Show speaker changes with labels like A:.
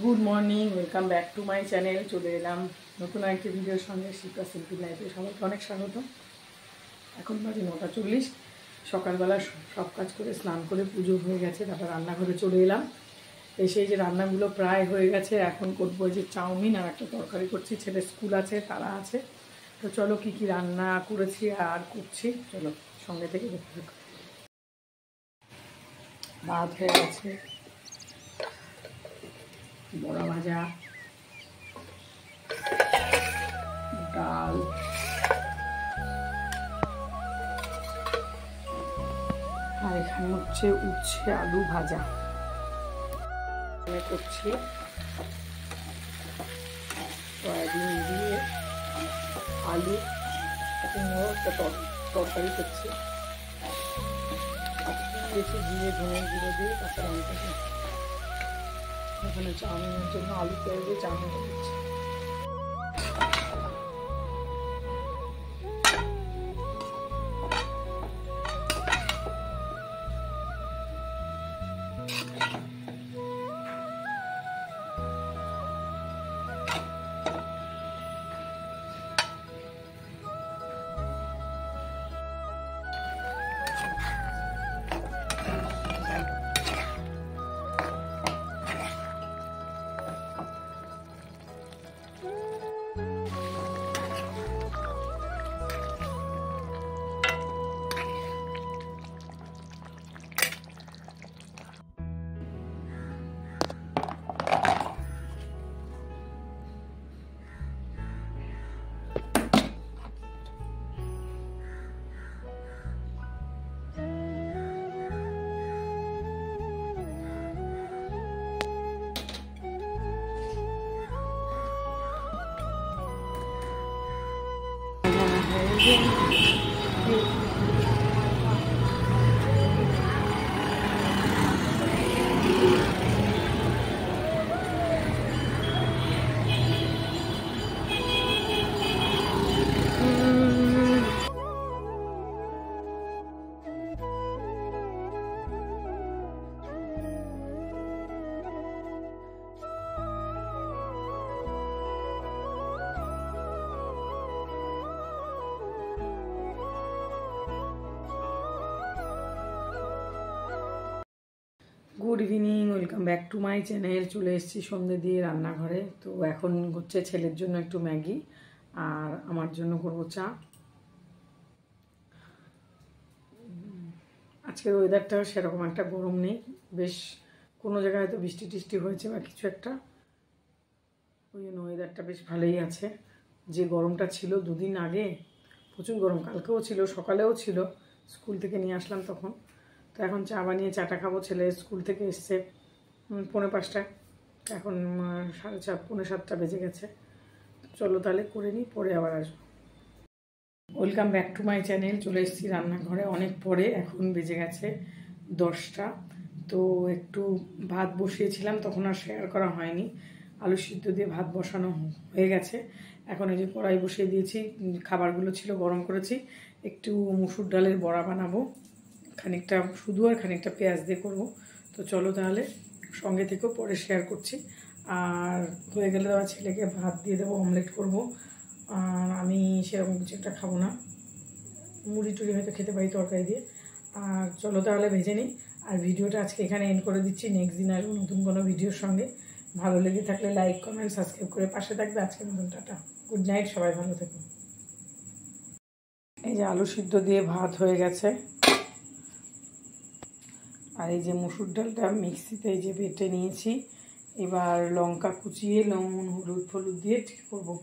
A: Good morning, welcome back to my channel. চলে এলাম নতুন একটি ভিডিওর সঙ্গে। শিপ্রা শিল্পী লাইফে সবাইকে অনেক স্বাগত। এখন বাজে 9:40। সকালবেলা সব কাজ করে স্নান করে পুজো হয়ে গেছে, তারপর রান্নাঘরে চলে এলাম। এসে যে রান্নাগুলো প্রায় হয়ে গেছে, এখন করবো যে চাউমিন আর একটা তরকারি করছি। ছেলের স্কুল আছে, তারা আছে। তো চলো কি কি রান্না করেছি আর করছি, চলো সঙ্গে থেকে দেখতে থাকো। ভাত হয়ে গেছে, বড়া ভাজা, ডাল, আর এখানে হচ্ছে উচ্ছে আলু ভাজা। করছি সয়াবিন দিয়ে আলু কুমড়ো একটা তরকারি করছি। দিয়েছি জিরে ধনে গুঁড়ো দিয়ে কাঁচা লঙ্কা দিয়ে। এখানে চাউমিনের জন্য আলু পেঁয়াজ দিয়ে চাউমিনটা করছি। Good evening, welcome back to my channel. চলে এসেছি সন্ধ্যে দিয়ে রান্নাঘরে। তো এখন হচ্ছে ছেলের জন্য একটু ম্যাগি আর আমার জন্য করবো চা। আজকের ওয়েদারটা সেরকম একটা গরম নেই, বেশ কোনো জায়গায় হয়তো বৃষ্টি টিষ্টি হয়েছে বা কিছু একটা, ওই জন্য ওয়েদারটা বেশ ভালোই আছে। যে গরমটা ছিল দুদিন আগে, প্রচুর গরম, কালকেও ছিল, সকালেও ছিল, স্কুল থেকে নিয়ে আসলাম তখন। তো এখন চা বানিয়ে চাটা খাবো। ছেলে স্কুল থেকে এসছে 5:45, এখন 6:30 7:30 বেজে গেছে। চলো তাহলে করে নিই, পরে আবার আসবো। Welcome back to my channel. চলে এসেছি রান্নাঘরে অনেক পরে, এখন বেজে গেছে 10টা। তো একটু ভাত বসিয়েছিলাম, তখন আর শেয়ার করা হয়নি। আলু সিদ্ধ দিয়ে ভাত বসানো হয়ে গেছে। এখন এই যে কড়াই বসিয়ে দিয়েছি, খাবারগুলো ছিল গরম করেছি। একটু মুসুর ডালের বড়া বানাবো, খানিকটা শুধু আর খানিকটা পেঁয়াজ দিয়ে করবো। তো চলো তাহলে সঙ্গে থেকেও পরে শেয়ার করছি। আর হয়ে গেলে দেওয়া ছেলেকে ভাত দিয়ে দেবো, অমলেট করবো। আর আমি সেরকম কিছু একটা খাবো না, মুড়ি টুড়ি হয়তো খেতে পারি তরকারি দিয়ে। আর চলো তাহলে ভেজে নিই। আর ভিডিওটা আজকে এখানে এন্ড করে দিচ্ছি। নেক্সট দিন আসবো নতুন কোনো ভিডিওর সঙ্গে। ভালো লেগে থাকলে লাইক কমেন্ট সাবস্ক্রাইব করে পাশে থাকবে। আজকে নতুন টাটা, গুড নাইট, সবাই ভালো থেকো। এই যে আলু সিদ্ধ দিয়ে ভাত হয়ে গেছে, আর এই যে মুসুর ডালটা মিক্সিতে এই যে বেটে নিয়েছি। এবার লঙ্কা কুচিয়ে লবণ হলুদ দিয়ে ঠিক করবো।